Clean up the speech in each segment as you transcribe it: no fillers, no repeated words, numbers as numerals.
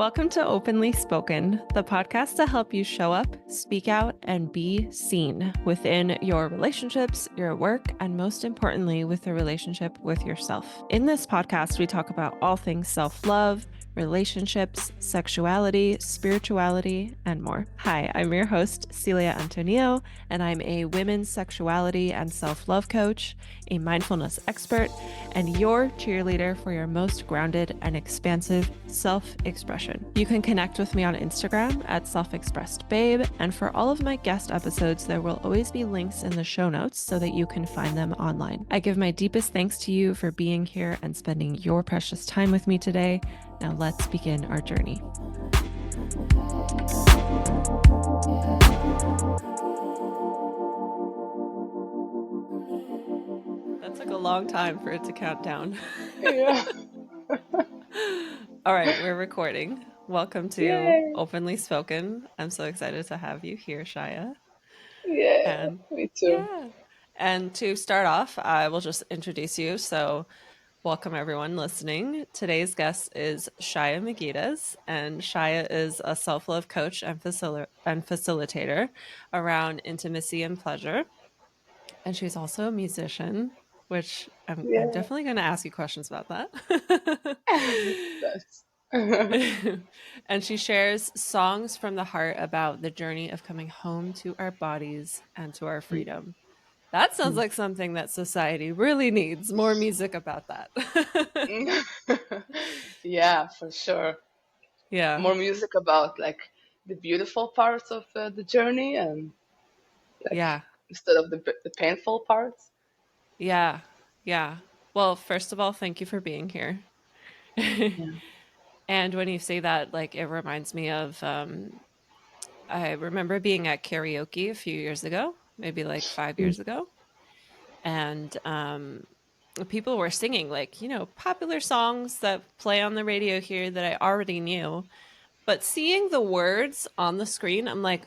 Welcome to Openly Spoken, the podcast to help you show up, speak out, and be seen within your relationships, your work, and most importantly, with the relationship with yourself. In this podcast, we talk about all things self-love, relationships, sexuality, spirituality, and more. Hi, I'm your host, Celia Antonio, and I'm a women's sexuality and self-love coach, a mindfulness expert, and your cheerleader for your most grounded and expansive self-expression. You can connect with me on Instagram at self-expressedbabe, and for all of my guest episodes, there will always be links in the show notes so that you can find them online. I give my deepest thanks to you for being here and spending your precious time with me today. Now let's begin our journey. That took a long time for it to count down. Yeah. All right, we're recording. Welcome to Yay. Openly Spoken. I'm so excited to have you here, Shaya. Yeah. And Me too. yeah. And to start off, I will just introduce you. So welcome everyone listening. Today's guest is Shaya Megides, and Shaya is a self-love coach and facilitator around intimacy and pleasure. And she's also a musician, which I'm Yeah. definitely going to ask you questions about that. That's And she shares songs from the heart about the journey of coming home to our bodies and to our freedom. That sounds like something that society really needs more music about that. yeah, for sure. Yeah. More music about like the beautiful parts of the journey and like Yeah. instead of the painful parts. Yeah. Yeah. Well, first of all, thank you for being here. Yeah. And when you say that, like, it reminds me of, I remember being at karaoke a few years ago, maybe like 5 years ago. And people were singing, like, popular songs that play on the radio here that I already knew. But seeing the words on the screen, I'm like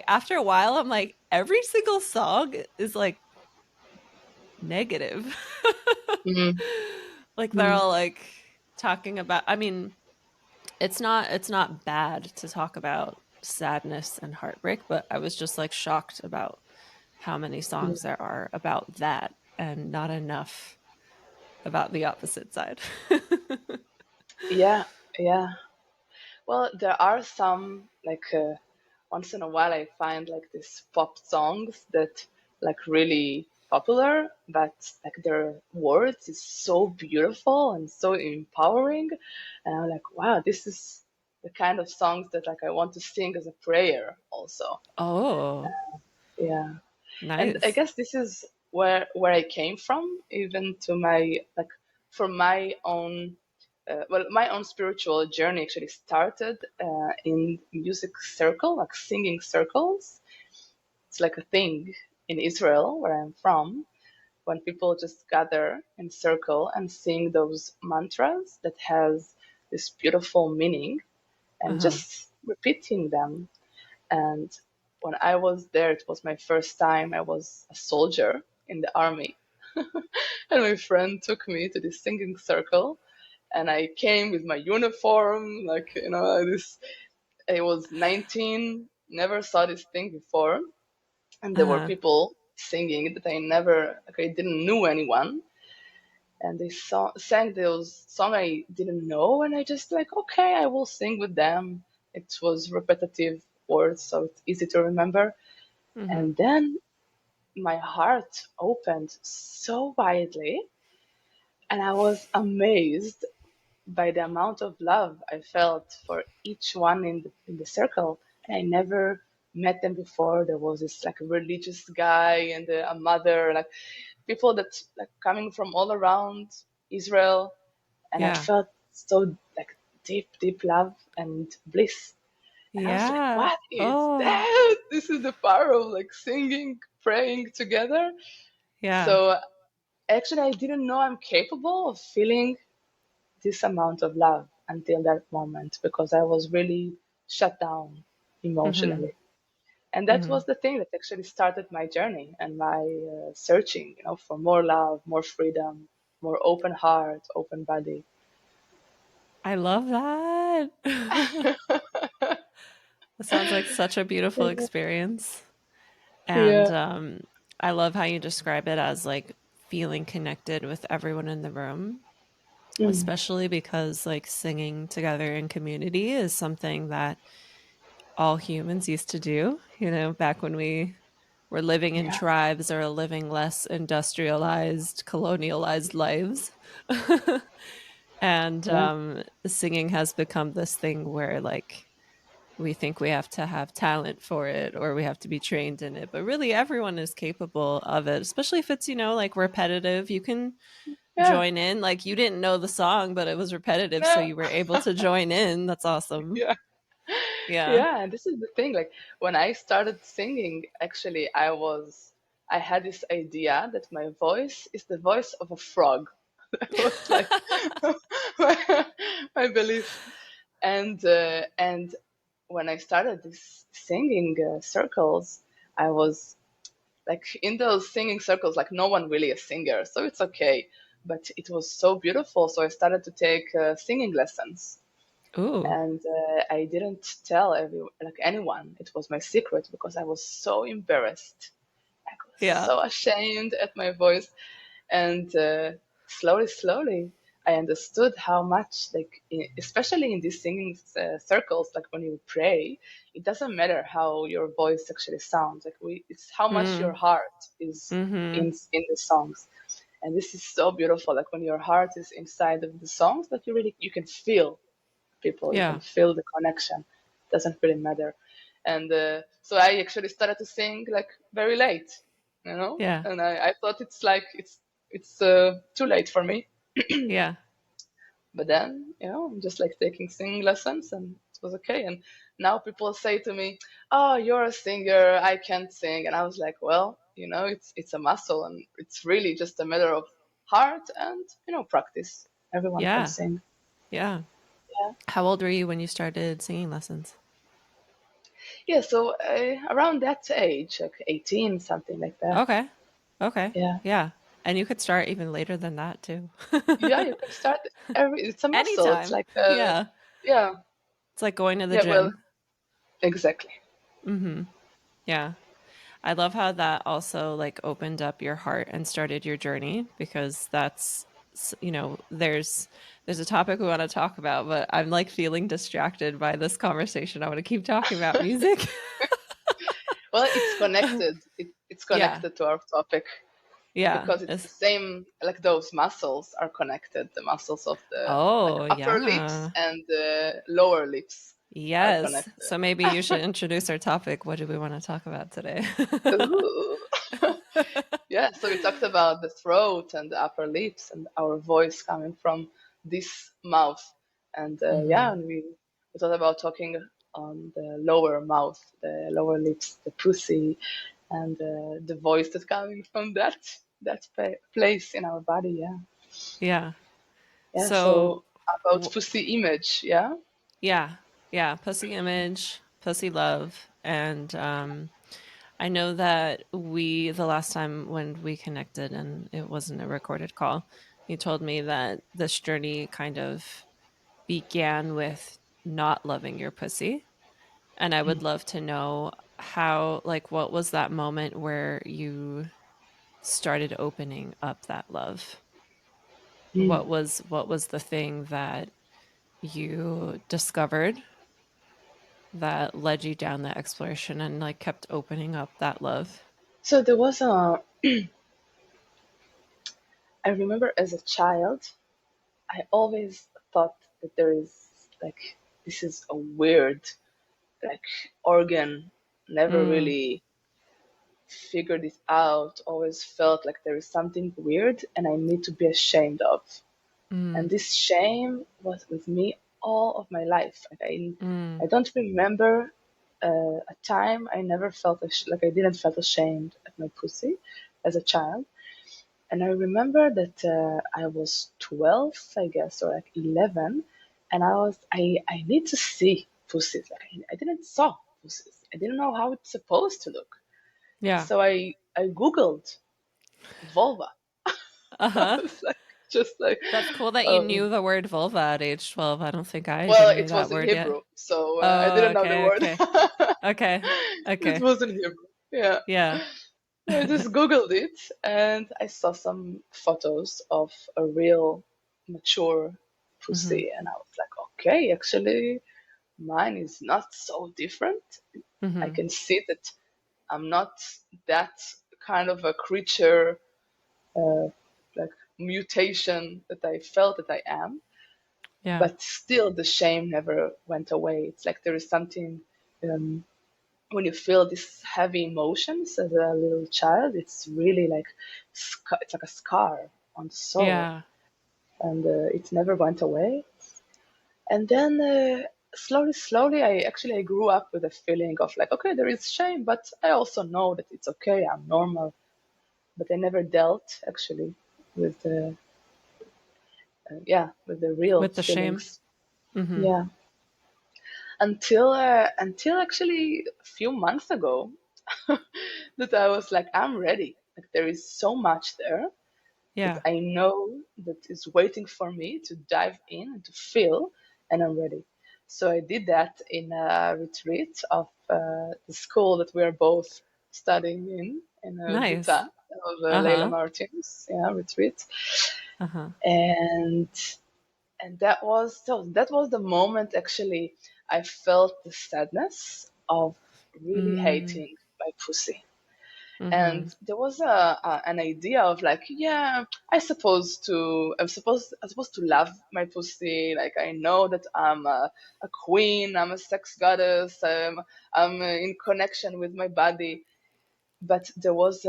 after a while, I'm like, every single song is like negative. Mm-hmm. Like they're all like talking about, I mean, it's not bad to talk about sadness and heartbreak, but I was just like shocked about how many songs there are about that and not enough about the opposite side. Yeah. Yeah. Well, there are some like once in a while I find like these pop songs that like really popular, but like their words is so beautiful and so empowering, and I'm like, wow, this is the kind of songs that like I want to sing as a prayer also. Oh, Yeah, and I nice. guess this is where I came from, even to my like for my own my own spiritual journey actually started in music circle, like singing circles. It's like a thing in Israel, where I'm from, when people just gather in circle and sing those mantras that has this beautiful meaning and Uh-huh. just repeating them. And when I was there, it was my first time. I was a soldier in the army. And my friend took me to this singing circle, and I came with my uniform, like, this. I was 19, never saw this thing before, and there were Uh-huh. people singing that I never, like, I didn't know anyone, and they sang those song I didn't know, and I just like, okay, I will sing with them. It was repetitive words, so it's easy to remember. Mm-hmm. And then my heart opened so widely, and I was amazed by the amount of love I felt for each one in the circle. And I never met them before. There was this like religious guy and a mother, like people that like coming from all around Israel, and I Yeah. felt so like deep love and bliss. And I was like, Yeah. what is Oh, that? This is the power of like singing, praying together. yeah. So actually, I didn't know I'm capable of feeling this amount of love until that moment, because I was really shut down Mm-hmm. emotionally. And that Mm-hmm. was the thing that actually started my journey and my searching, for more love, more freedom, more open heart, open body. I love that. It sounds like such a beautiful experience. And Yeah. I love how you describe it as like feeling connected with everyone in the room, Mm. especially because like singing together in community is something that all humans used to do, back when we were living in Yeah. tribes or living less industrialized, colonialized lives. And Yeah. singing has become this thing where like we think we have to have talent for it or we have to be trained in it, but really everyone is capable of it, especially if it's, like repetitive. You can Yeah. join in. Like you didn't know the song, but it was repetitive, so No. you were able to join in. That's awesome. Yeah. Yeah. Yeah, and this is the thing. Like when I started singing, actually, I had this idea that my voice is the voice of a frog. That was like my, my belief. And when I started this singing circles, I was like in those singing circles, like no one really a singer, so it's okay. But it was so beautiful, so I started to take singing lessons, Ooh. and I didn't tell anyone. It was my secret because I was so embarrassed. I was Yeah. so ashamed at my voice, and slowly, I understood how much, like, especially in these singing circles, like when you pray, it doesn't matter how your voice actually sounds. Like it's how much your Mm. heart is Mm-hmm. in the songs, and this is so beautiful. Like when your heart is inside of the songs, that you can feel people. You can Yeah. feel the connection. Doesn't really matter. And so I actually started to sing like very late, Yeah. and I thought it's too late for me. Yeah. But then, I'm just like taking singing lessons, and it was okay. And now people say to me, "Oh, you're a singer. I can't sing." And I was like, "Well, it's a muscle, and it's really just a matter of heart and practice. Everyone can Yeah. sing." Yeah. Yeah. How old were you when you started singing lessons? Yeah, so around that age, like 18, something like that. Okay. Okay. Yeah. Yeah. And you could start even later than that too. Yeah, you can start it's a muscle. It's Anytime. like, Yeah. yeah, It's like going to the yeah, well, gym. exactly. Mm-hmm. Yeah. I love how that also like opened up your heart and started your journey, because there's a topic we want to talk about, but I'm like feeling distracted by this conversation. I want to keep talking about music. Well, it's connected. It's Yeah. connected to our topic Yeah. because it's the same, like those muscles are connected. The muscles of the like Oh, upper lips yeah. and the lower lips are Yes. connected. So maybe you should introduce our topic. What do we want to talk about today? Ooh. Yeah, so we talked about the throat and the upper lips and our voice coming from this mouth. And yeah, Hmm. and we thought about talking on the lower mouth, the lower lips, the pussy, and the voice that's coming from that place in our body. Yeah. Yeah. Yeah, So, so about w- pussy image. Yeah. yeah. Yeah. Pussy image, pussy love. And I know that the last time when we connected and it wasn't a recorded call, you told me that this journey kind of began with not loving your pussy. And I would love to know like, what was that moment where you started opening up that love? Mm. What was the thing that you discovered that led you down that exploration and like kept opening up that love? So there was I remember as a child, I always thought that there is like this is a weird like organ. Never Mm, really figured it out. Always felt like there is something weird and I need to be ashamed of. And mm, this shame was with me all of my life. Like I mm, don't remember a time I never felt like I didn't felt ashamed at my pussy as a child. And I remember that I was 12, I guess, or like 11, and I need to see pussies. Like I didn't saw pussies. I didn't know how it's supposed to look. yeah. So I googled vulva. I Uh-huh. was like, Just like, That's cool that you knew um, the word vulva at age 12. I don't think I well, even knew it that was in word yet. Hebrew, so I Oh, didn't know the okay, word. okay. Okay. It Okay. was in Hebrew. Yeah. Yeah. I just Googled it and I saw some photos of a real mature Hmm. pussy, and I was like, okay, actually, mine is not so different. I Hmm. can see that I'm not that kind of a creature, uh, like mutation that I felt that I am, Yeah. but still the shame never went away. It's like there is something, um, when you feel these heavy emotions as a little child, it's really like it's like a scar on the soul, Yeah. and it never went away. And then slowly, I grew up with a feeling of like, okay, there is shame, but I also know that it's okay, I'm normal. But I never dealt actually with the with the real With the shame. feelings. Hmm. Yeah, until actually a few months ago, that I was like, I'm ready. Like there is so much there that Yeah. I know that is waiting for me to dive in and to feel, and I'm ready. So I did that in a retreat of the school that we are both studying in Nice. Utah, of Leila Uh-huh. Martin's retreat, Uh-huh. and that was the moment actually I felt the sadness of really Mm. hating my pussy. And Mm-hmm. there was an idea of like, yeah, I'm supposed to love my pussy. Like I know that I'm a queen, I'm a sex goddess, I'm in connection with my body. But there was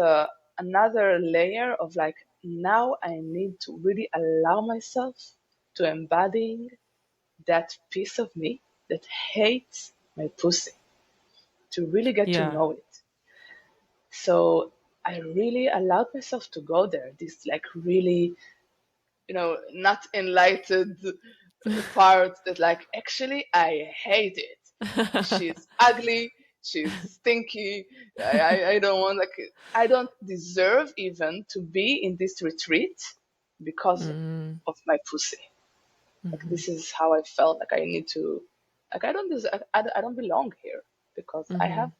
another layer of like, now I need to really allow myself to embodying that piece of me that hates my pussy, to really get to Yeah. know it. So I really allowed myself to go there. This like really, not enlightened part that like actually I hate it. She's ugly. She's stinky. I don't want like I don't deserve even to be in this retreat because Mm. of my pussy. Like Mm-hmm. this is how I felt. Like I need to, like I don't deserve, I don't belong here because I Mm-hmm. have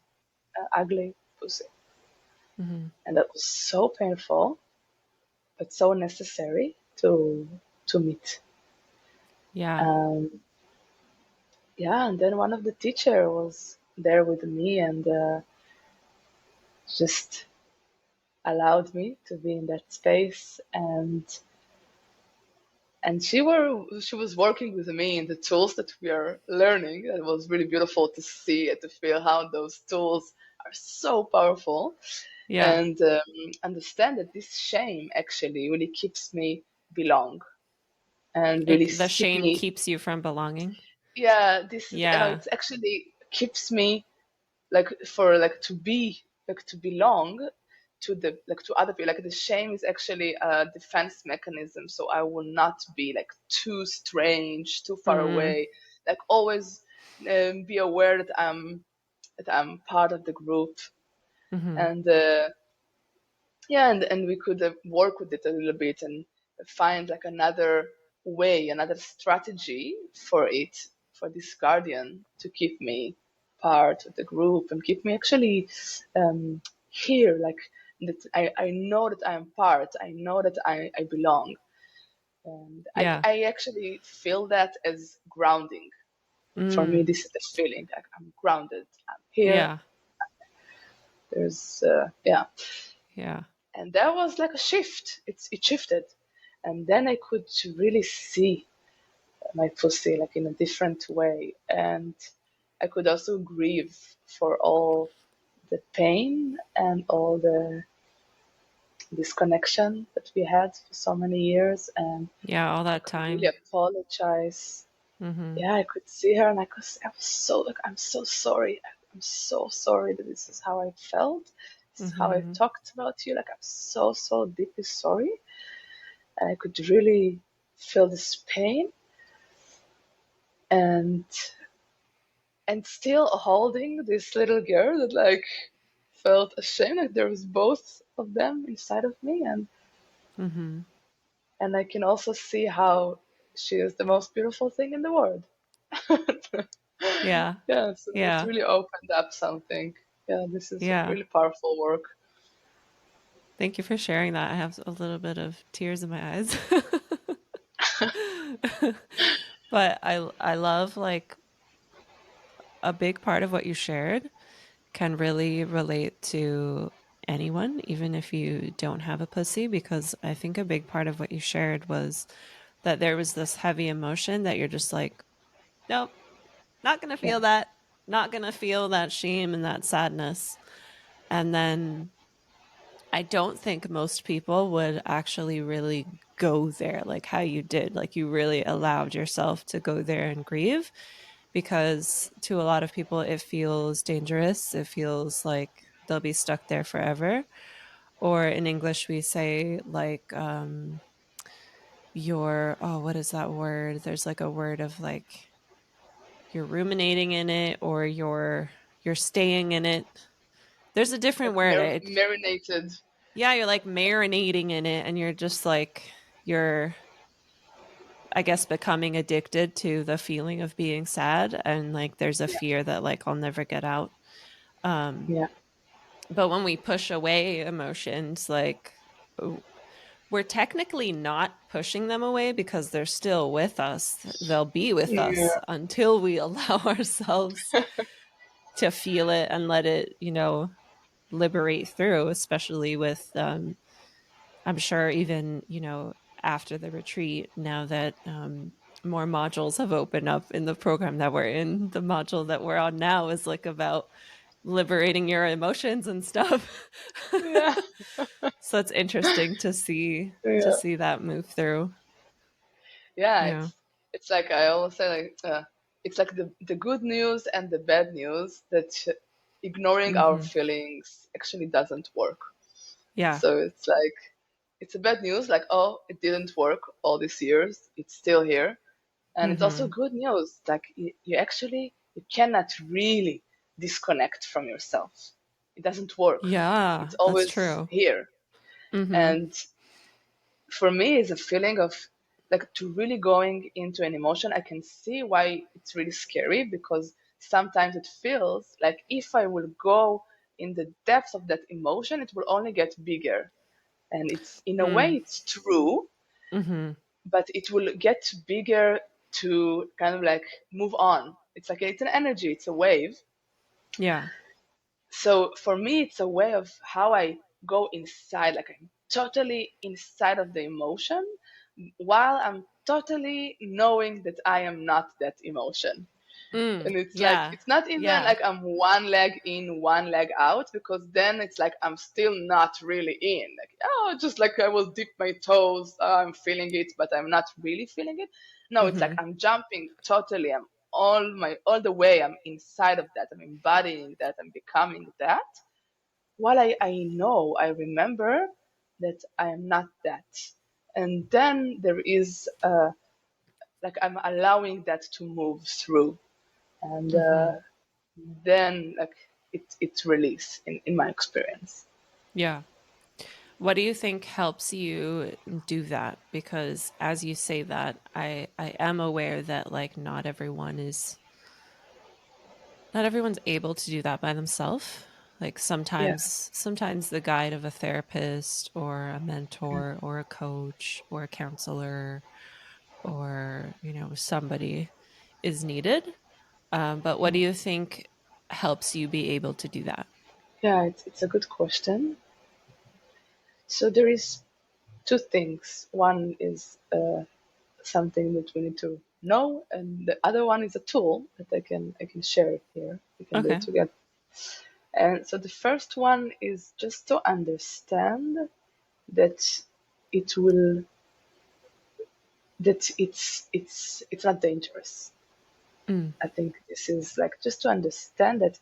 an ugly pussy, Mm-hmm. and that was so painful but so necessary to meet. Yeah. Um, yeah, and then one of the teacher was there with me and just allowed me to be in that space, and she was working with me in the tools that we are learning. It was really beautiful to see and to feel how those tools are so powerful, Yeah. and understand that this shame actually really keeps me belong and really The keep shame me. keeps you from belonging. Yeah, this is Yeah. it's actually keeps me like for like to be like to belong to the like to other people. Like the shame is actually a defense mechanism, so I will not be like too strange, too far Mm. away. Like always be aware that I'm part of the group, Mm-hmm. and and we could work with it a little bit and find like another way, another strategy for it, for this guardian to keep me part of the group and keep me actually here, like that I know that I'm part, I know that I belong. And Yeah. I actually feel that as grounding. For me, Mm. this is the feeling like I'm grounded, I'm here, Yeah. there's, yeah. Yeah. And that was like a shift. It shifted, and then I could really see my pussy like in a different way, and I could also grieve for all the pain and all the disconnection that we had for so many years, and Yeah. All I that could really time. apologize. Mm-hmm. Yeah, I could see her, and I was so like, I'm so sorry. I'm so sorry that this is how I felt. This is how I Mm-hmm. talked about you. Like I'm so deeply sorry. And I could really feel this pain, and still holding this little girl that like felt ashamed. Like there was both of them inside of me, and Mm-hmm. and I can also see how she is the most beautiful thing in the world. Yeah. Yeah, so it Yeah. really opened up something. Yeah, this is Yeah. really powerful work. Thank you for sharing that. I have a little bit of tears in my eyes. But I love like a big part of what you shared can really relate to anyone, even if you don't have a pussy, because I think a big part of what you shared was that there was this heavy emotion that you're just like, nope, not going to Yeah, feel that, not going to feel that shame and that sadness. And then I don't think most people would actually really go there like how you did. Like you really allowed yourself to go there and grieve, because to a lot of people, it feels dangerous. It feels like they'll be stuck there forever. Or in English, we say like, you're, oh, what is that word? There's like a word of like, you're ruminating in it or you're staying in it. There's a different like word. marinated. Yeah, you're like marinating in it and you're just like you're, I guess, becoming addicted to the feeling of being sad, and like there's a Yeah, fear that like I'll never get out. Um yeah, but when we push away emotions, like we're technically not pushing them away because they're still with us. They'll be with us yeah, until we allow ourselves to feel it and let it, liberate through, especially with I'm sure even, after the retreat, now that more modules have opened up in the program that we're in, the module that we're on now is like about liberating your emotions and stuff. yeah, So it's interesting to yeah. see that move through. Yeah, Yeah. it's like I always say, like it's like the good news and the bad news that ignoring our Hmm. feelings actually doesn't work. Yeah. So it's like it's a bad news, like oh, it didn't work all these years. It's still here, and it's also Hmm. good news, like you actually you cannot really disconnect from yourself. It doesn't work. Yeah, It's that's always true. here, Hmm. and for me it's a feeling of like to really going into an emotion. I can see why it's really scary because sometimes it feels like if I will go in the depths of that emotion, it will only get bigger. And it's in a way Mm. it's true, Hmm. but it will get bigger to kind of like move on. It's like it's an energy, it's a wave. Yeah. So for me, it's a way of how I go inside, like I'm totally inside of the emotion while I'm totally knowing that I am not that emotion. Mm. And it's like, Yeah. it's not even Yeah. like I'm one leg in, one leg out, because then it's like I'm still not really in. Like, oh, just like I will dip my toes, I'm feeling it, but I'm not really feeling it. No, it's like Hmm. I'm jumping totally. I'm all the way. I'm inside of that. I'm embodying that. I'm becoming that. While I remember that I am not that. And then there is, like, I'm allowing that to move through. And Hmm. then like it's release in my experience. Yeah. What do you think helps you do that? Because as you say that, I am aware that like not everyone's able to do that by themselves. Like Yeah, sometimes the guide of a therapist or a yeah, mentor or a coach or a counselor or, somebody is needed. But what yeah. do you think helps you be able to do that? Yeah, it's a good question. So there is two things. One is something that we need to know, and the other one is a tool that I can share here. We can do it Okay. together. And so the first one is just to understand that it will that it's not dangerous. Mm. I think this is like just to understand that,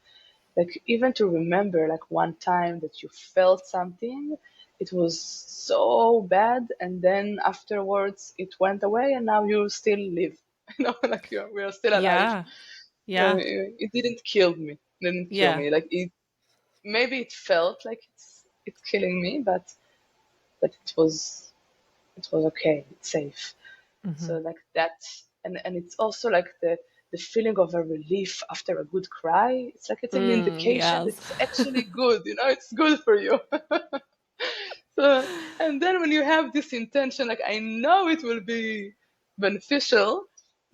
like even to remember like one time that you felt something, it was so bad, and then afterwards it went away, and now you still live. Like we are still alive. Yeah. Yeah. It didn't kill me. It didn't kill Yeah. me. Like it maybe it felt like it's killing me, but it was. it was okay, it's safe. Mm-hmm. So like that, and it's also like the feeling of a relief after a good cry. It's like it's an indication that Yes. it's actually good, you know, it's good for you. So, and then when you have this intention, like I know it will be beneficial,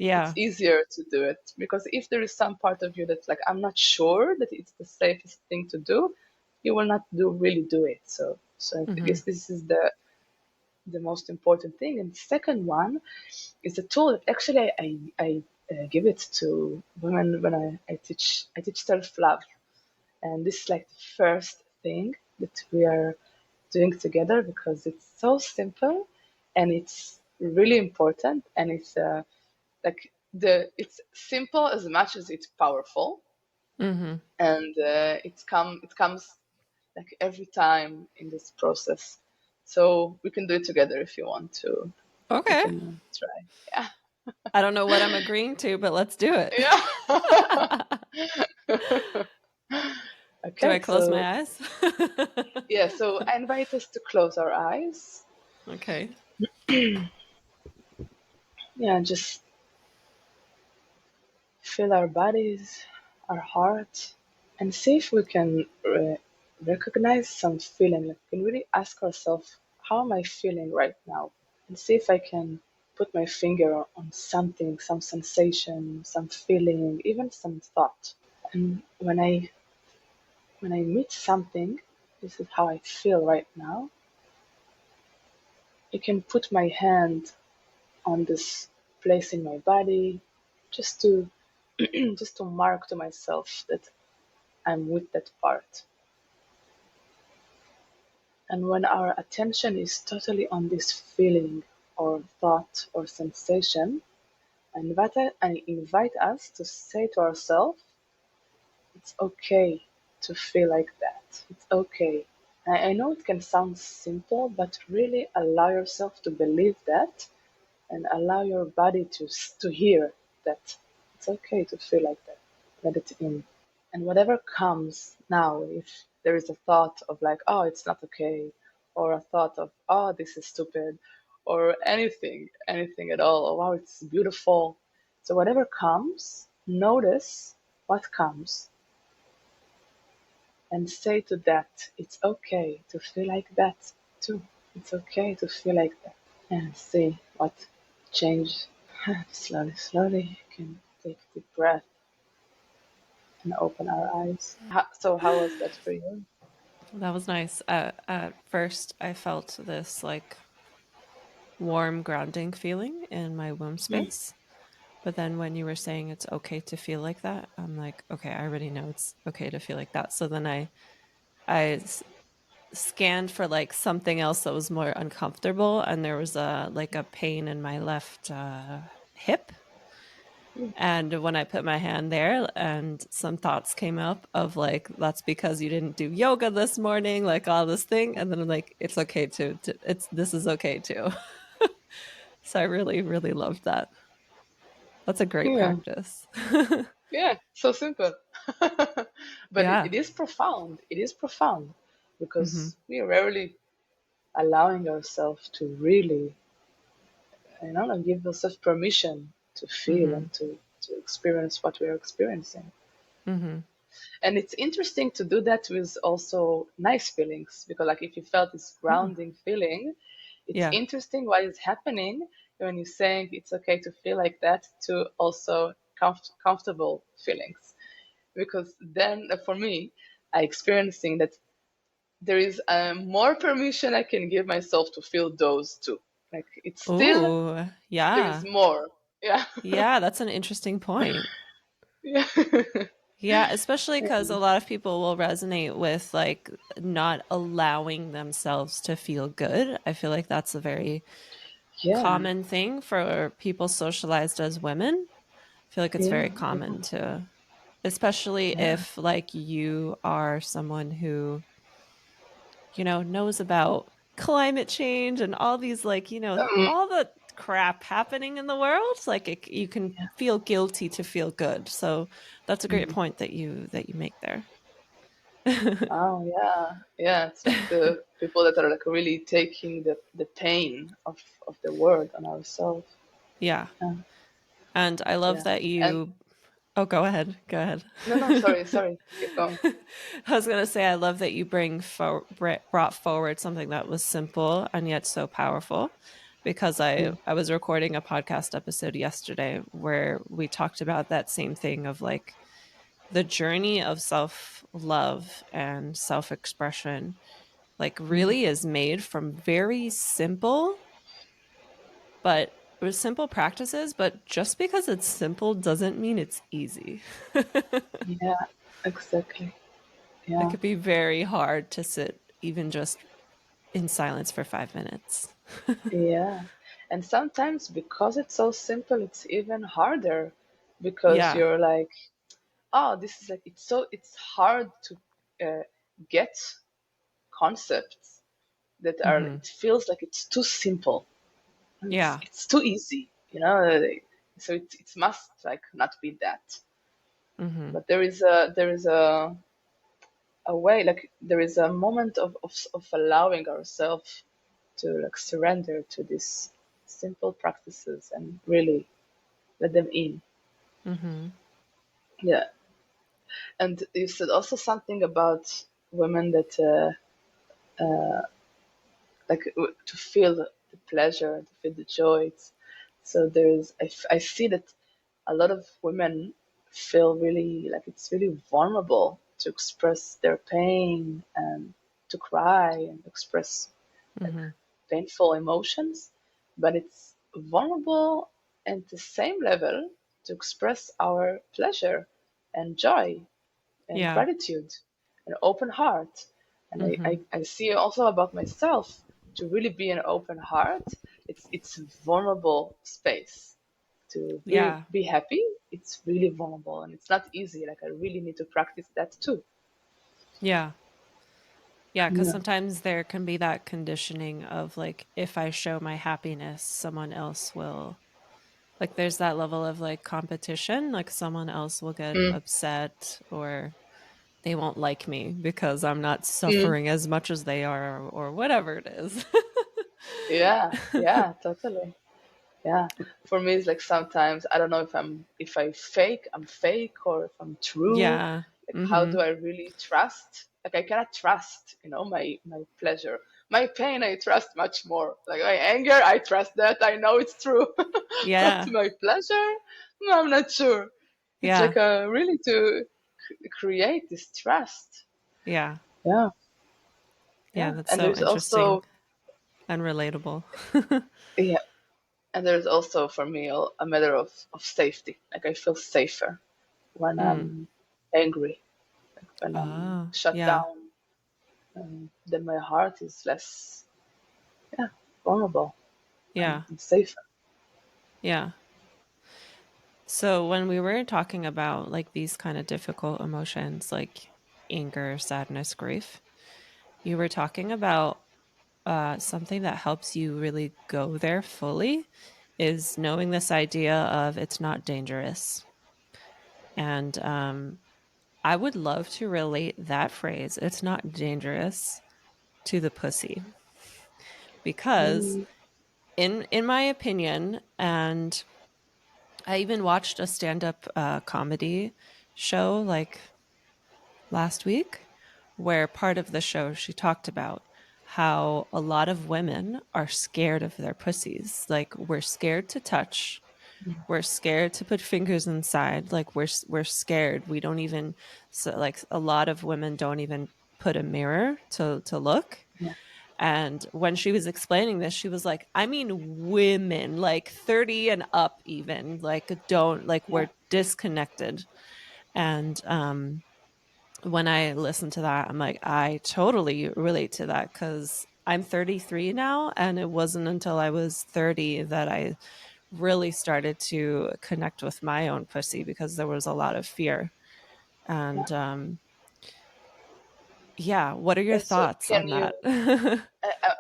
it's Yeah. easier to do it. Because if there is some part of you that's like, I'm not sure that it's the safest thing to do, you will not really do it. So I Mm-hmm. guess this is the most important thing. And the second one is a tool that actually I give it to women when I teach self love, and this is like the first thing that we are doing together because it's so simple and it's really important, and it's like it's simple as much as it's powerful, Mm-hmm. and it comes like every time in this process. So we can do it together if you want to. We Okay. can try. Yeah. I don't know what I'm agreeing to, but let's do it. Yeah. Do I Okay, close so my eyes? yeah, so I invite us to close our eyes. Okay. Yeah, just feel our bodies, our heart, and see if we can recognize some feeling. Like, we can really ask ourselves, how am I feeling right now? And see if I can put my finger on something, some sensation, some feeling, even some thought. And when I meet something, this is how I feel right now. I can put my hand on this place in my body, just to just to mark to myself that I'm with that part. And when our attention is totally on this feeling or thought or sensation, I invite us to say to ourselves, it's okay to feel like that. It's okay. I know it can sound simple, but really allow yourself to believe that, and allow your body to hear that it's okay to feel like that. Let it in. And whatever comes now, if there is a thought of like, oh, it's not okay, or a thought of, oh, this is stupid, or anything at all, or wow, it's beautiful. So whatever comes, notice what comes and say to that, it's okay to feel like that too. It's okay to feel like that. And see what change. Slowly, slowly, you can take a deep breath and open our eyes. So how was that for you? That was nice. At first, I felt this like warm, grounding feeling in my womb Mm. space. But then when you were saying it's okay to feel like that, I'm like, okay, I already know it's okay to feel like that. So then I scanned for like something else that was more uncomfortable, and there was a like a pain in my left hip. And when I put my hand there, and some thoughts came up of like, that's because you didn't do yoga this morning, like all this thing. And then I'm like, it's okay to it's this is okay too. So I really, really loved that. That's a great Yeah, practice. yeah, so simple. But it, Yeah. it is profound. It is profound Hmm. because we are rarely allowing ourselves to really, like, give ourselves permission to feel Hmm. and to experience what we are experiencing. Hmm. And it's interesting to do that with also nice feelings, because like if you felt this Oh, grounding feeling, it's yeah. interesting what is happening when you're saying it's okay to feel like that to also comfortable feelings. Because then for me, I experiencing that there is more permission I can give myself to feel those too. Like it's still, Oh, there is yeah. more. Yeah. Yeah, that's an interesting point. Yeah. Yeah, especially because a lot of people will resonate with like not allowing themselves to feel good. I feel like that's a very Yeah. common thing for people socialized as women. I feel like it's Yeah. very common to, especially Yeah. if like you are someone who, knows about climate change and all these like, Um, all the crap happening in the world. Like you can yeah. feel guilty to feel good. So that's a great Mm. point that you make there. Oh yeah, yeah. It's like the people that are like really taking the pain of the word on ourselves. Yeah. Yeah, And I love yeah. that And you, oh, go ahead. Go ahead. no, no, sorry, sorry. Keep going. I was going to say, I love that you brought forward something that was simple and yet so powerful. Because Mm, I was recording a podcast episode yesterday where we talked about that same thing of like the journey of self love and self expression, like mm. really is made from very simple, but with simple practices. But just because it's simple doesn't mean it's easy. Yeah, exactly. It Yeah, could be very hard to sit even just in silence for 5 minutes. yeah. And sometimes because it's so simple, it's even harder because Yeah. you're like, oh, this is like it's hard to get concepts that are. Hmm. It feels like it's too simple. It's Yeah. it's too easy, so it must like not be that. Hmm. But there is a way, like there is a moment of allowing ourselves to like surrender to these simple practices and really let them in. Hmm. Yeah. And you said also something about women that like to feel the pleasure, to feel the joy. So I see that a lot of women feel really like it's really vulnerable to express their pain and to cry and express like Hmm. painful emotions, but it's vulnerable at the same level to express our pleasure and joy and Yeah. gratitude and open heart. And Hmm. I see also about myself to really be an open heart. It's a vulnerable space to Yeah. be happy. It's really vulnerable and it's not easy. Like I really need to practice that too. Yeah. Yeah, because Yeah. sometimes there can be that conditioning of like, if I show my happiness, someone else will, like, there's that level of like competition, like, someone else will get Mm, upset or they won't like me because I'm not mm. suffering as much as they are or whatever it is. Yeah, yeah, totally. Yeah, for me, it's like sometimes I don't know if I'm fake or if I'm true. Yeah. Like, how Hmm. do I really trust? Like, I cannot trust, my pleasure, my pain. I trust much more. Like my anger, I trust that I know it's true, but Yeah. my pleasure, no, I'm not sure. It's Yeah. like really to create this trust. Yeah. Yeah, Yeah. yeah, That's and so there's interesting also and relatable. yeah, and there's also for me a matter of safety. Like I feel safer when Mm. I'm angry, like when I'm Oh, shut yeah. down, then my heart is less, yeah, vulnerable Yeah. and safer. Yeah. So when we were talking about like these kind of difficult emotions like anger, sadness, grief, you were talking about something that helps you really go there fully is knowing this idea of it's not dangerous. And I would love to relate that phrase, it's not dangerous, to the pussy. Because Mm, in my opinion, and I even watched a stand-up comedy show like last week where part of the show she talked about how a lot of women are scared of their pussies. Like we're scared to touch, we're scared to put fingers inside, like we're scared. We don't even, so like a lot of women don't even put a mirror to look. yeah, And when she was explaining this, she was like, I mean, women like 30 and up, even like, don't like, yeah, we're disconnected. And when I listen to that, I'm like, I totally relate to that because I'm 33 now. And it wasn't until I was 30 that I really started to connect with my own pussy because there was a lot of fear. yeah. And yeah, what are your And so thoughts can on you? that?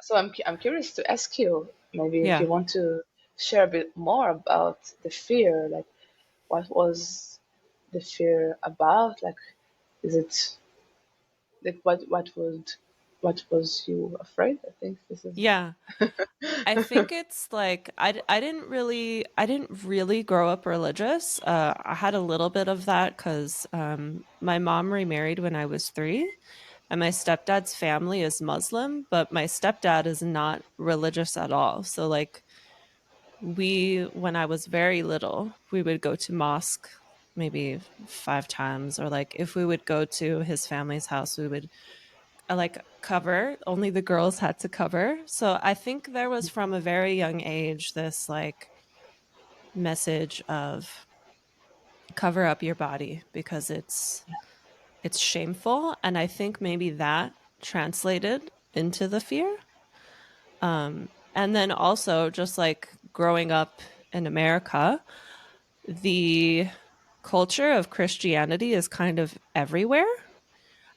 So I'm curious to ask you maybe if Yeah. you want to share a bit more about the fear. Like, what was the fear about? Like, is it? like what was you afraid? I think this is Yeah. I think it's like I didn't really grow up religious. I had a little bit of that because my mom remarried when I was 3, and my stepdad's family is Muslim, but my stepdad is not religious at all. So like when I was very little, we would go to mosque maybe 5 times, or like if we would go to his family's house, we would like cover. Only the girls had to cover. So I think there was from a very young age this like message of cover up your body because it's shameful, and I think maybe that translated into the fear. And then also just like growing up in America, the culture of Christianity is kind of everywhere.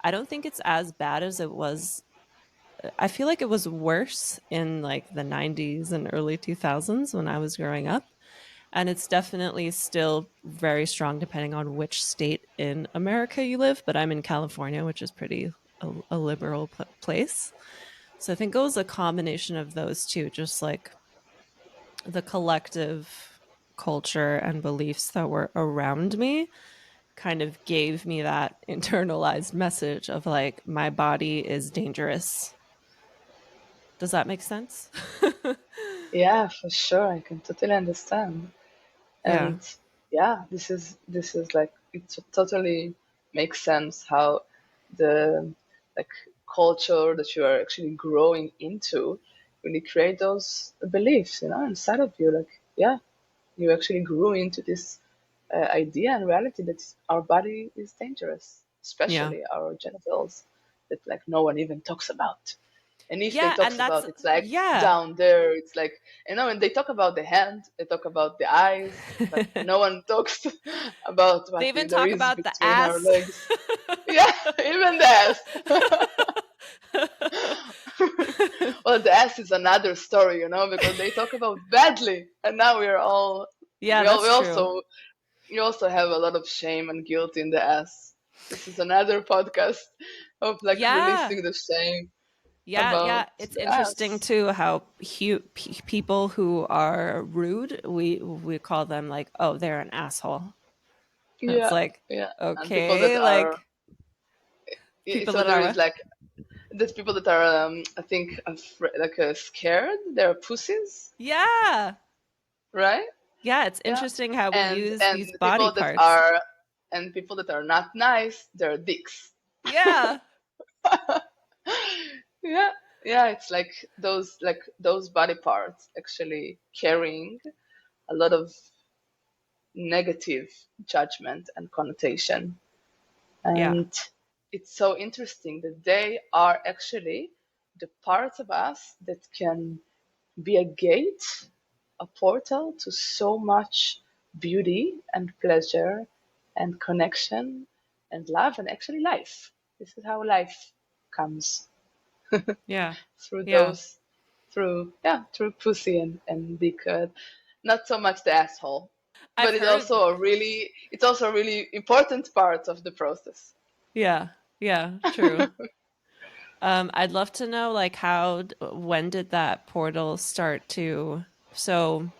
I don't think it's as bad as it was. I feel like it was worse in like the 90s and early 2000s when I was growing up. And it's definitely still very strong depending on which state in America you live. But I'm in California, which is pretty a liberal place. So I think it was a combination of those two, just like the collective culture and beliefs that were around me kind of gave me that internalized message of like, my body is dangerous. Does that make sense? yeah, for sure. I can totally understand. Yeah. And yeah, this is like it totally makes sense how the like culture that you are actually growing into really create those beliefs, inside of you. Like, yeah, you actually grew into this idea and reality that our body is dangerous, Yeah. especially our genitals, that like no one even talks about. And if they Yeah. talks And that's, about, it's like yeah. down there. It's like, when they talk about the hand, they talk about the eyes, but no one talks about They what even there talk is about the between our ass. legs. Yeah, even the ass. Well, the ass is another story, because they talk about badly, and now we're all Yeah, we that's true. also you also have a lot of shame and guilt in the ass. This is another podcast of like Yeah. releasing the shame Yeah, about yeah. It's the interesting ass. too how people who are rude, we call them like, oh, they're an asshole. And it's Yeah, like, yeah. And people that okay, are, like people so that there are is what? like, there's people that are, I think, like scared. They're pussies, Yeah. right? Yeah, it's Yeah. interesting how we And use and these the body people that parts. are, and people that are not nice, they're dicks. Yeah. Yeah, yeah. It's like those body parts actually carrying a lot of negative judgment and connotation. Yeah. And it's so interesting that they are actually the parts of us that can be a gate, a portal to so much beauty and pleasure and connection and love and actually life. This is how life comes Yeah. through Yeah. those, through pussy and dick. Not so much the asshole, I've but it's heard. also a really important part of the process. Yeah. Yeah, true. I'd love to know like when did that portal start to, so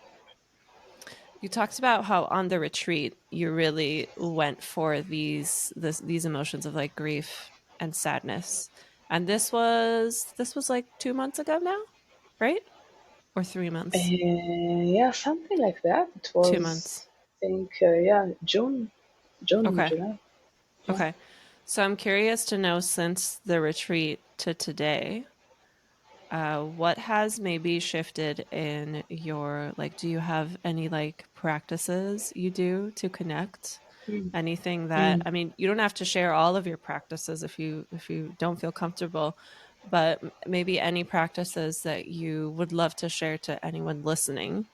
you talked about how on the retreat you really went for these emotions of like grief and sadness. And this was like 2 months ago now, right? Or 3 months? Yeah, something like that. It Two was, months. I think, yeah, June, Okay. July. Yeah. Okay. So I'm curious to know since the retreat to today, what has maybe shifted in your like, do you have any like practices you do to connect? Mm, Anything that, mm, I mean, you don't have to share all of your practices if you don't feel comfortable, but maybe any practices that you would love to share to anyone listening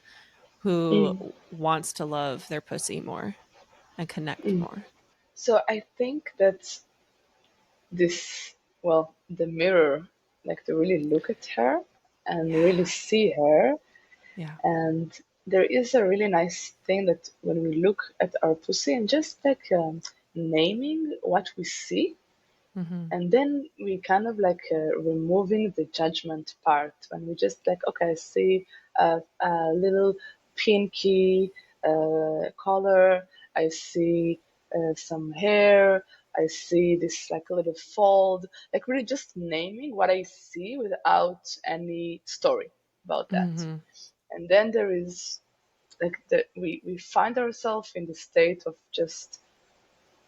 who mm, wants to love their pussy more and connect mm. more. So I think that this, well, the mirror, like to really look at her and really Yeah. see her. Yeah. And there is a really nice thing that when we look at our pussy and just like naming what we see, Mm-hmm. And then we kind of like removing the judgment part when we just like, okay, I see a little pinky color, I see some hair, I see this like a little fold, like really just naming what I see without any story about that. Mm-hmm. And then there is like we find ourselves in the state of just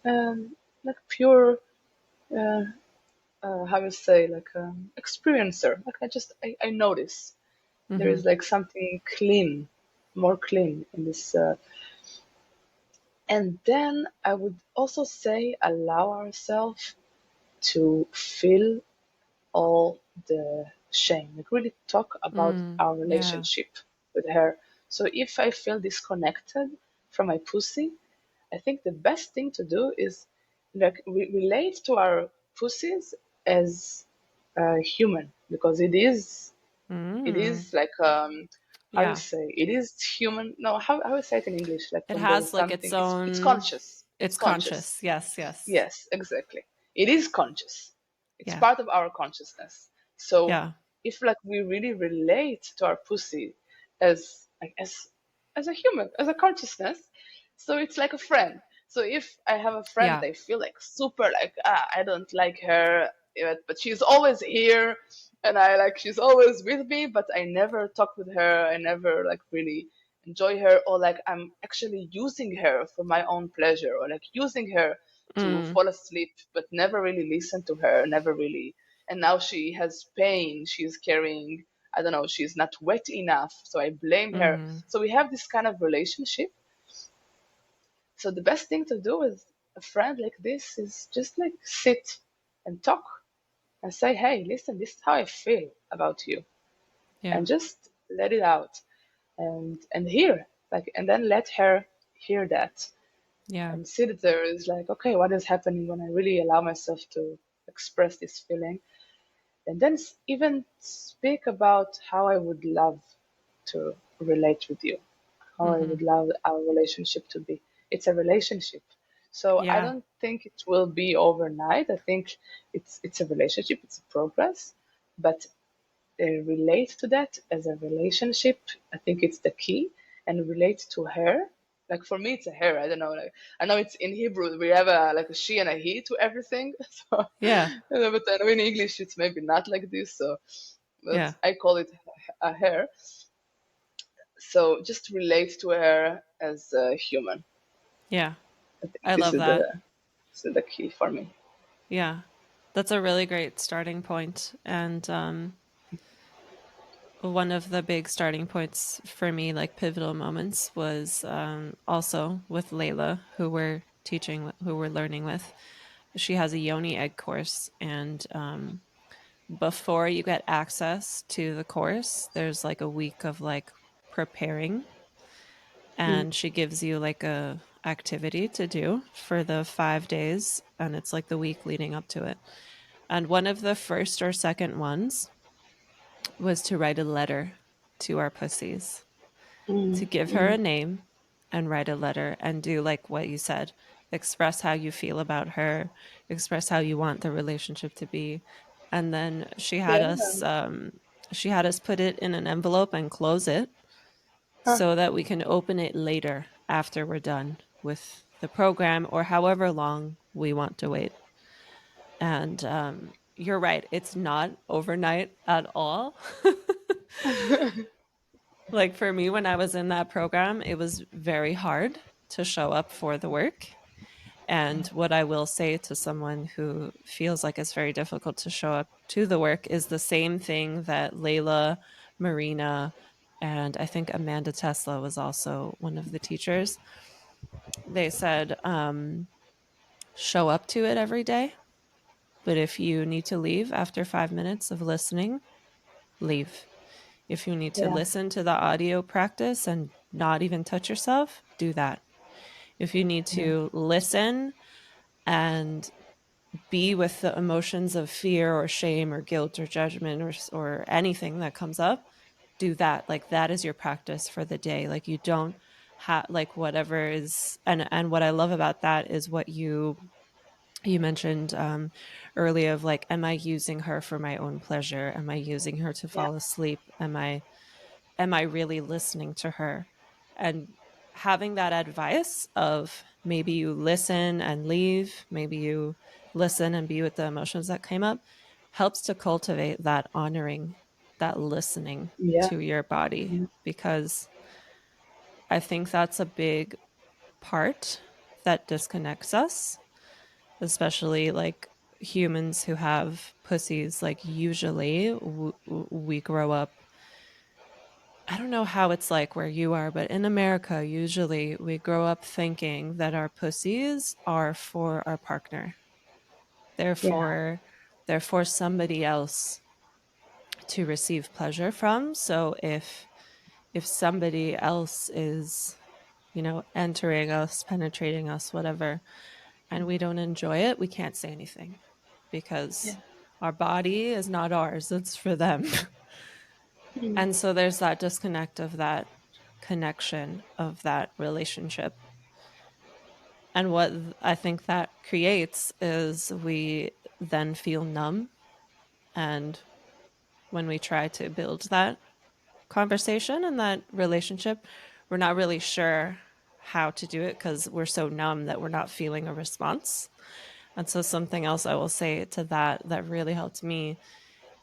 like pure uh, how you say, like experiencer. Like I notice there Mm-hmm. is like something clean, more clean in this. And then I would also say allow ourselves to feel all the shame. Like really talk about Mm. our Yeah. relationship with her. So if I feel disconnected from my pussy, I think the best thing to do is like relate to our pussies as human because it Mm. is like how you Yeah. say it is human. No, how you say it in English? Like It when there is has like its something, it's own, conscious. It's it's conscious. conscious. Yes, yes. Yes, exactly. It is conscious. It's Yeah. part of our consciousness. So Yeah. if like we really relate to our pussy as like as a human, as a consciousness, so it's like a friend. So if I have a friend Yeah. that I feel like super like I don't like her, but she's always here, and I like she's always with me, but I never talk with her. I never like really enjoy her, or like I'm actually using her for my own pleasure, or like using her to Mm. fall asleep, but never really listen to her, never really. And now she has pain. She's carrying, I don't know, she's not wet enough. So I blame her. Mm. So we have this kind of relationship. So the best thing to do with a friend like this is just like sit and talk and say, hey, listen, this is how I feel about you. Yeah. And just let it out and hear. Like and then let her hear that Yeah. and see that there is like, okay, what is happening when I really allow myself to express this feeling? And then even speak about how I would love to relate with you, how I Mm-hmm. would love our relationship to be. It's a relationship. So I Yeah. don't think it will be overnight. I think it's a relationship, it's a progress, but relate to that as a relationship. I think it's the key, and relate to her. Like for me, it's a her. I don't know. Like I know it's in Hebrew we have a like a she and a he to everything. So, Yeah. but I know in English it's maybe not like this. So, but Yeah. I call it a her. So just relate to her as a human. Yeah. I think I love that. this is the key for me. Yeah. That's a really great starting point. And one of the big starting points for me, like pivotal moments, was also with Layla, who we're teaching, who we're learning with. She has a yoni egg course, and before you get access to the course, there's like a week of like preparing, Mm. and she gives you like a activity to do for the 5 days, and it's like the week leading up to it. And one of the first or second ones was to write a letter to our pussies, to Mm. give her Mm. a name and write a letter and do like what you said, express how you feel about her, express how you want the relationship to be. And then Yeah. she had us put it in an envelope and close it Huh. so that we can open it later after we're done with the program or however long we want to wait. And you're right, it's not overnight at all. Like for me, when I was in that program, it was very hard to show up for the work. And what I will say to someone who feels like it's very difficult to show up to the work is the same thing that Layla, Marina, and I think Amanda Tesla was also one of the teachers. They said, show up to it every day. But if you need to leave after 5 minutes of listening, leave. If you need to Yeah. listen to the audio practice and not even touch yourself, do that. If you need Yeah. to listen and be with the emotions of fear or shame or guilt or judgment or anything that comes up, do that. Like that is your practice for the day. Like you don't have like whatever is, and what I love about that is what you You mentioned earlier of like, am I using her for my own pleasure? Am I using her to Yeah, fall asleep? Am I really listening to her? And having that advice of maybe you listen and leave, maybe you listen and be with the emotions that came up, helps to cultivate that honoring, that listening yeah, to your body, yeah, because I think that's a big part that disconnects us, especially like humans who have pussies. Like, usually we grow up, I don't know how it's like where you are, but in America, usually we grow up thinking that our pussies are for our partner. They're yeah, for they're for somebody else to receive pleasure from. So if somebody else is, entering us, penetrating us, whatever, and we don't enjoy it, we can't say anything because yeah. our body is not ours, it's for them. Mm, And so there's that disconnect of that connection of that relationship. And what I think that creates is we then feel numb. And when we try to build that conversation and that relationship, we're not really sure how to do it because we're so numb that we're not feeling a response. And so, something else I will say to that that really helped me,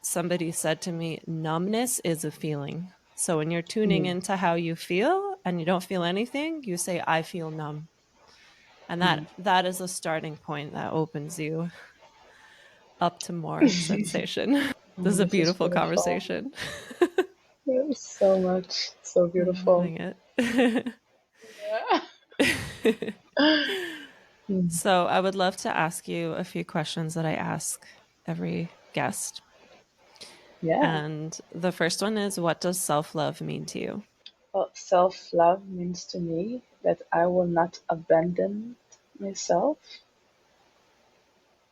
somebody said to me, numbness is a feeling. So, when you're tuning mm, into how you feel and you don't feel anything, you say, I feel numb. And mm. that is a starting point that opens you up to more sensation. This Oh, is a this is beautiful beautiful. conversation. There's so much, so I'm beautiful. loving it. Yeah. Mm. So, I would love to ask you a few questions that I ask every guest. Yeah. And the first one is, what does self love mean to you? Well, self-love means to me that I will not abandon myself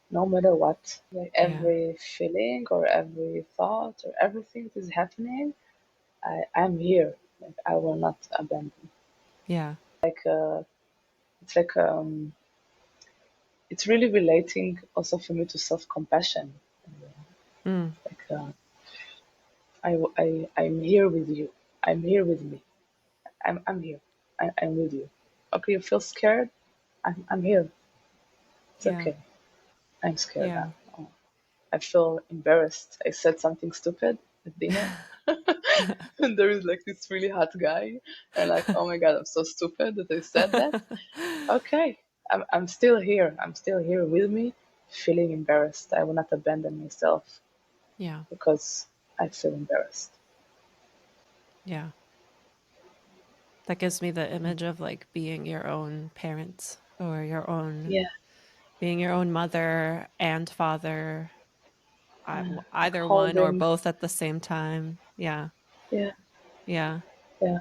no matter what. Like Yeah. every feeling or every thought or everything that is happening, I'm here. Like I will not abandon. Yeah. Like it's like it's really relating also for me to self-compassion. Mm. Like I'm here with you. I'm here with me. I'm here. I'm with you. Okay, you feel scared? I'm here. It's Yeah. okay. I'm scared Yeah. now. Oh, I feel embarrassed. I said something stupid at dinner, and there is like this really hot guy, and like, oh my god, I'm so stupid that I said that. Okay, I'm still here. I'm still here with me, feeling embarrassed. I will not abandon myself Yeah. because I feel embarrassed. Yeah. That gives me the image of like being your own parent or Yeah, being your own mother and father, yeah. Like either one or holding. both at the same time. Yeah. Yeah, Yeah. yeah.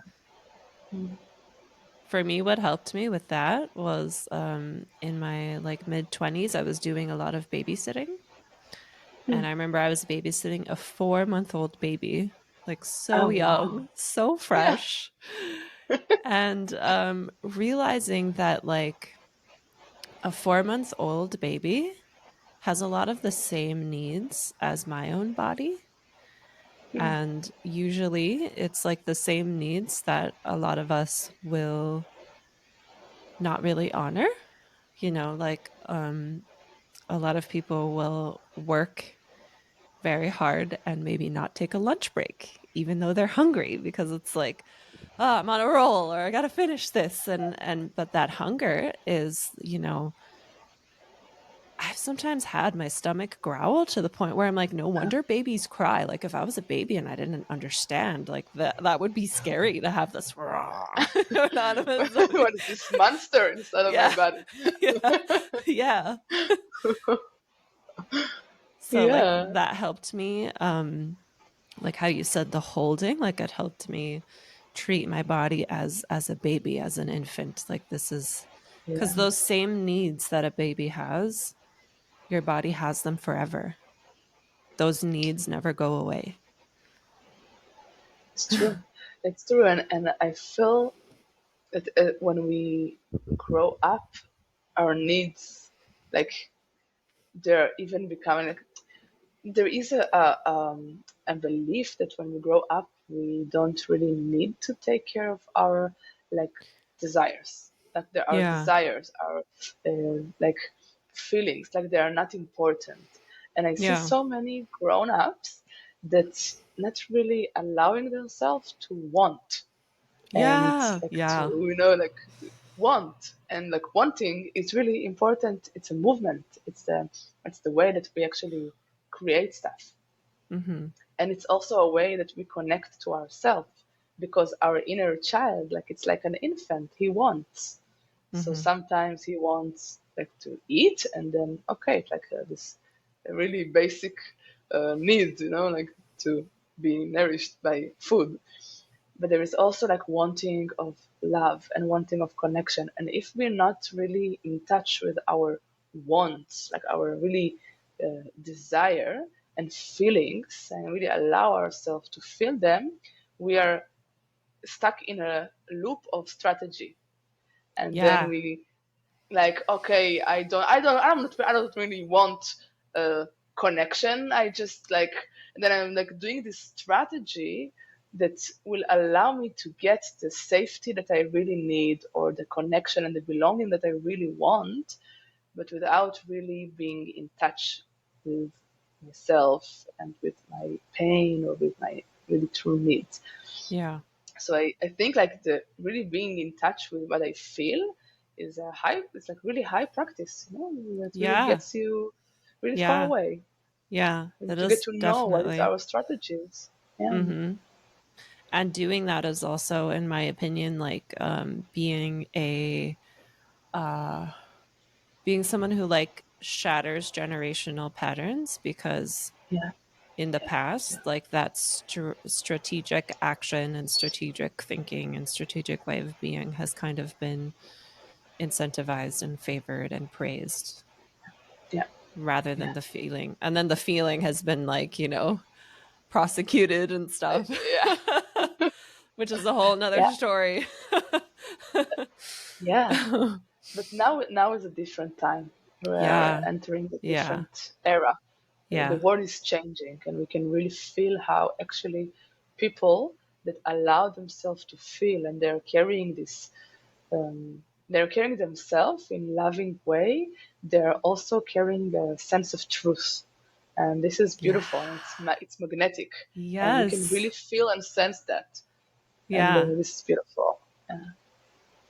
Mm. For me, what helped me with that was in my like mid 20s, I was doing a lot of babysitting. And Mm. I remember I was babysitting a 4-month old baby, like so Oh wow. young, so Yeah. fresh. And realizing that like a 4-month old baby has a lot of the same needs as my own body. Mm. And usually it's like the same needs that a lot of us will not really honor. Like a lot of people will work very hard and maybe not take a lunch break, even though they're hungry, because it's like, oh, I'm on a roll or I got to finish this. But that hunger is, I've sometimes had my stomach growl to the point where I'm like, no wonder babies cry. Like if I was a baby and I didn't understand, like that would be scary to have this autonomous. What is this monster inside of my Yeah. body? Yeah. Yeah. So like Yeah. that helped me. Like how you said the holding, like it helped me treat my body as a baby, as an infant. Like this is because Yeah. those same needs that a baby has, your body has them forever. Those needs never go away. It's true. It's true. And I feel that when we grow up, our needs, like, they're even becoming like, there is a belief that when we grow up, we don't really need to take care of our like desires. Like there are Yeah. desires, our like feelings, like they are not important. And I see Yeah. so many grown-ups that not really allowing themselves to want and Yeah. like to Yeah. like want, and like wanting is really important. It's a movement. It's the way that we actually create stuff, Mm-hmm. and it's also a way that we connect to ourselves, because our inner child, like it's like an infant, he wants. So Mm-hmm. sometimes he wants like to eat, and then okay, it's like this really basic need, like to be nourished by food. But there is also like wanting of love and wanting of connection. And if we're not really in touch with our wants, like our really desire and feelings, and really allow ourselves to feel them, we are stuck in a loop of strategy. And then Yeah. we like, okay, I don't really want a connection. I just like, and then I'm like doing this strategy that will allow me to get the safety that I really need, or the connection and the belonging that I really want, but without really being in touch with myself and with my pain, or with my really true needs. Yeah. So I think like the really being in touch with what I feel is it's like really high practice, that really Yeah. gets you really far Yeah. away, Yeah. and That to get is to know what is definitely. our strategies. Yeah. Mm-hmm. And doing that is also, in my opinion, like uh being someone who like shatters generational patterns, because Yeah. in the Yeah. past, like that strategic action and strategic thinking and strategic way of being has kind of been incentivized and favored and praised, Yeah. rather than Yeah. the feeling. And then the feeling has been like, prosecuted and stuff, Yeah. which is a whole nother Yeah. story. Yeah. But now is a different time. We're Yeah. entering a Yeah. different era. The Yeah. world is changing, and we can really feel how actually people that allow themselves to feel, and they're carrying themselves in loving way. They're also carrying a sense of truth, and this is Yeah. beautiful. And it's magnetic, and we can Yes. really feel and sense that. And Yeah. this is beautiful.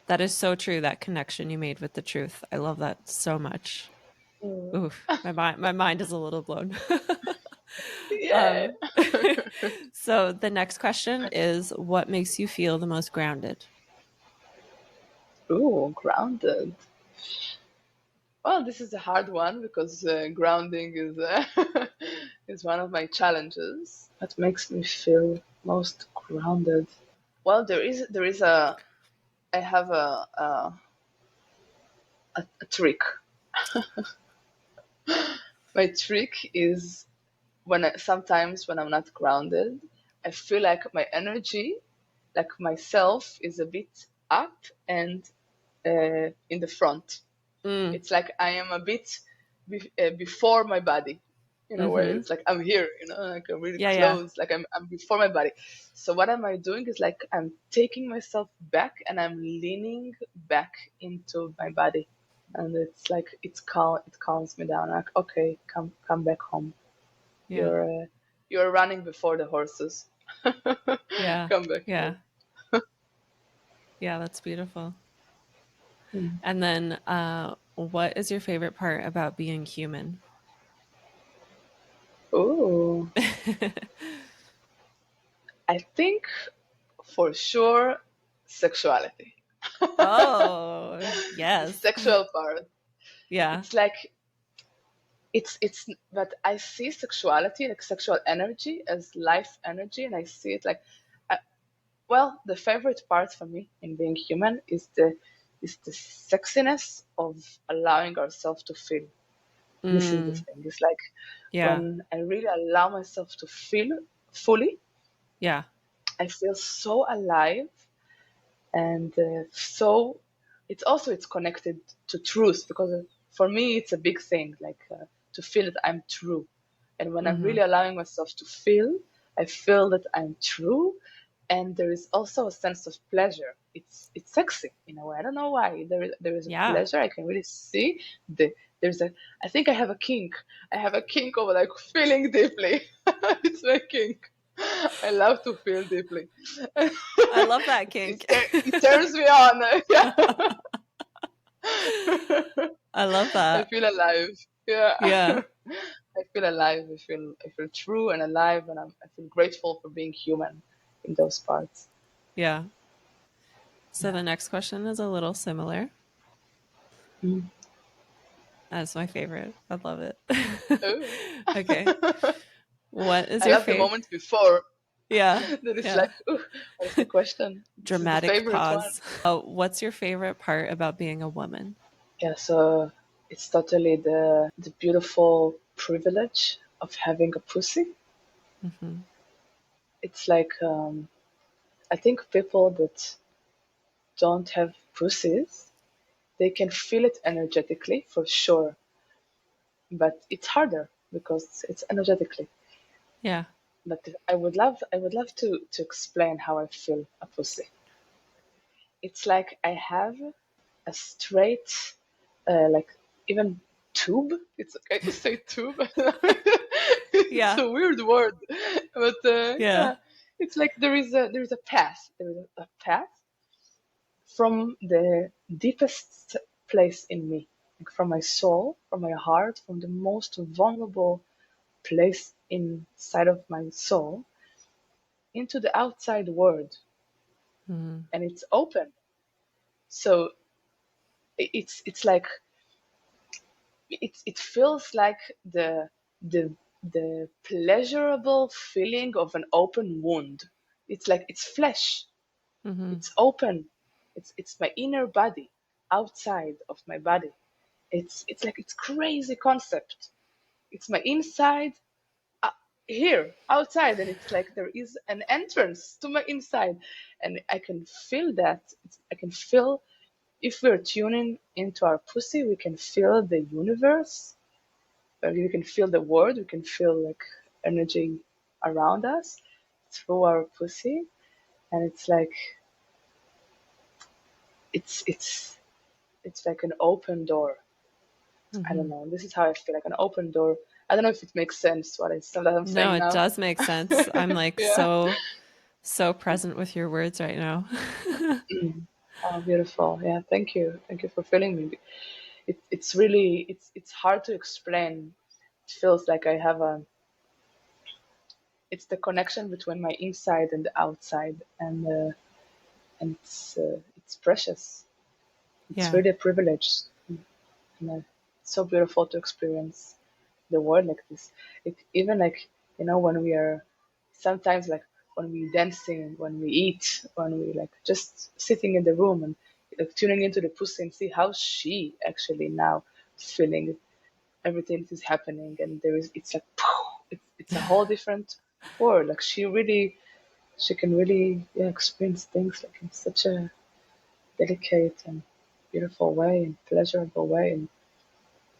That is so true. That connection you made with the truth. I love that so much. Mm. Oof, my mind is a little blown. Yeah. um, so the next question is, what makes you feel the most grounded? Ooh, grounded. Well, this is a hard one, because grounding is is one of my challenges. What makes me feel most grounded? Well, there is I have a trick. My trick is sometimes when I'm not grounded, I feel like my energy, like myself, is a bit up and in the front. Mm, It's like I am a bit before my body, where mm-hmm. it's like I'm here, like I'm really Yeah, yeah, close, like I'm before my body. So what am I doing is like I'm taking myself back, and I'm leaning back into my body, and it's like it calms me down. Like, okay, come back home. yeah, You're running before the horses. yeah, Come back yeah, home. yeah. That's beautiful. Mm. And then, what is your favorite part about being human? Ooh, I think for sure sexuality. Oh, The yes. sexual part. Yeah. It's like it's but I see sexuality, like sexual energy, as life energy, and I see it like I, well, the favorite part for me in being human is the sexiness of allowing ourselves to feel. This is the Mm, thing. It's like yeah. when I really allow myself to feel fully, Yeah. I feel so alive, and so it's connected to truth, because for me it's a big thing, like to feel that I'm true. And when I'm Mm-hmm. really allowing myself to feel, I feel that I'm true. And there is also a sense of pleasure. It's sexy in a way. I don't know why. There is a Yeah. pleasure. I can really see the there's a I think I have a kink. I have a kink of like feeling deeply. It's my kink. I love to feel deeply. I love that kink. It turns me on. Yeah. I love I that. feel alive. Yeah. Yeah. I feel alive. I feel true and alive, and I feel grateful for being human in those parts. Yeah. So Yeah. the next question is a little similar. Mm. That's my favorite. I love it. Oh. Okay. What is I your love the favorite? moment before Yeah. that it's Yeah. like, ooh, what is the question? This is the Dramatic favorite one. pause. Oh, what's your favorite part about being a woman? Yeah, so it's totally the beautiful privilege of having a pussy. Mm-hmm. It's like I think people that don't have pussies, they can feel it energetically for sure, but it's harder because it's energetically. Yeah. But I would love to explain how I feel a pussy. It's like I have a straight, like even tube. It's okay to say tube. It's Yeah. a weird word, but Yeah. yeah, it's like there is a path. There is a path from the deepest place in me, like from my soul, from my heart, from the most vulnerable place inside of my soul into the outside world, Mm-hmm. and it's open. So it's like it feels like the pleasurable feeling of an open wound. It's like it's flesh. Mm-hmm. It's open. It's my inner body outside of my body. It's like it's crazy concept. It's my inside uh, here outside, and it's like there is an entrance to my inside, and I can feel that. I can feel if we're tuning into our pussy, we can feel the universe. We can feel the world. We can feel like energy around us through our pussy, and it's like it's it's like an open door. I Mm-hmm. don't know. This is how I feel, like an open door. I don't know if it makes sense what I'm No, saying it now. does make sense. I'm like Yeah. so present with your words right now. Mm. Oh, beautiful. Yeah. Thank you. Thank you for feeling me. It's really it's hard to explain. It feels like I have a. It's the connection between my inside and the outside, and it's precious. It's Yeah. really a privilege, and it's so beautiful to experience the world like this. It even like when we are sometimes like when we dancing, when we eat, when we like just sitting in the room and like tuning into the pussy and see how she actually now feeling everything that is happening, and there is it's like it's a whole different world. Like she can really experience things like in such a delicate and beautiful way and pleasurable way, and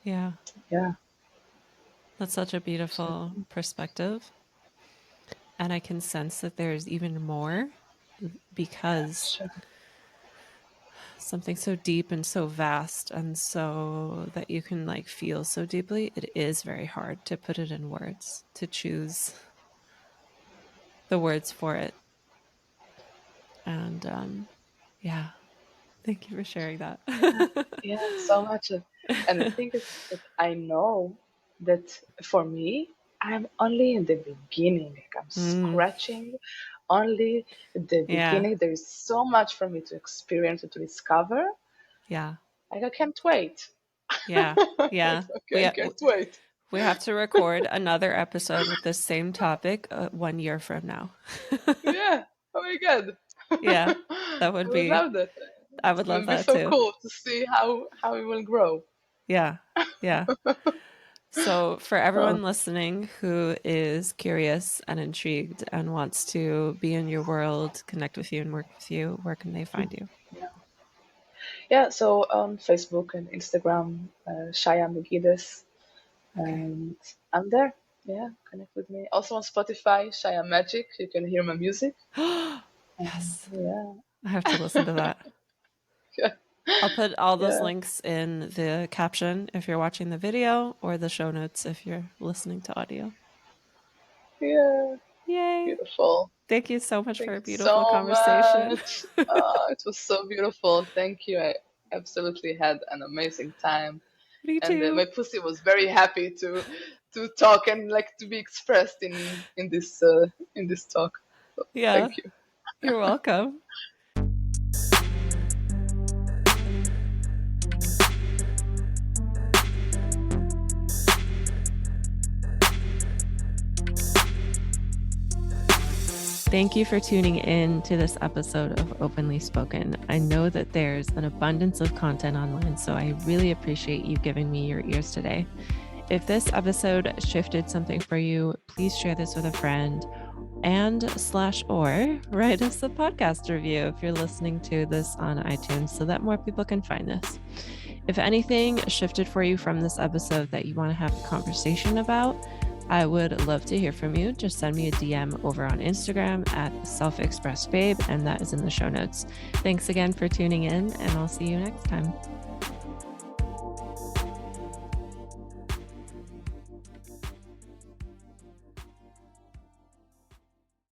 Yeah. yeah. That's such a So, beautiful perspective. And I can sense that there's even more yeah, because sure. something so deep and so vast and so that you can like feel so deeply, it is very hard to put it in words, to choose the words for it. And yeah, thank you for sharing that. Yeah, yeah, so much. And the thing is that I know that for me, I'm only in the beginning. Like I'm Mm, scratching only the yeah, beginning. There is so much for me to experience and to discover. yeah, Like I can't wait. yeah, yeah. Okay, I can't wait. We have to record another episode with the same topic 1 year from now. Yeah. Oh my God. Yeah, that I would would be, love that. I It's would love gonna be that so too. cool to see how it will grow. Yeah, yeah. So, for Oh, everyone listening who is curious and intrigued and wants to be in your world, connect with you, and work with you, where can they find you? yeah. Yeah, so on Facebook and Instagram, Shaya Megides. And I'm there. Yeah, connect with me. Also on Spotify, Shaya Magic. You can hear my music. Yes. Yeah. I have to listen to that. Yeah. I'll put all those Yeah. links in the caption if you're watching the video, or the show notes if you're listening to audio. Yeah. Yay. Beautiful. Thank you so much for Thank a you beautiful so conversation. much. It was so beautiful. Thank you. I absolutely had an amazing time, Me and too. my pussy was very happy to talk and like to be expressed in this talk. So, Yeah. thank you. You're welcome. Thank you for tuning in to this episode of Openly Spoken. I know that there's an abundance of content online, so I really appreciate you giving me your ears today. If this episode shifted something for you, please share this with a friend and/or write us a podcast review if you're listening to this on iTunes so that more people can find this. If anything shifted for you from this episode that you want to have a conversation about, I would love to hear from you. Just send me a DM over on Instagram at selfexpressbabe, and that is in the show notes. Thanks again for tuning in, and I'll see you next time.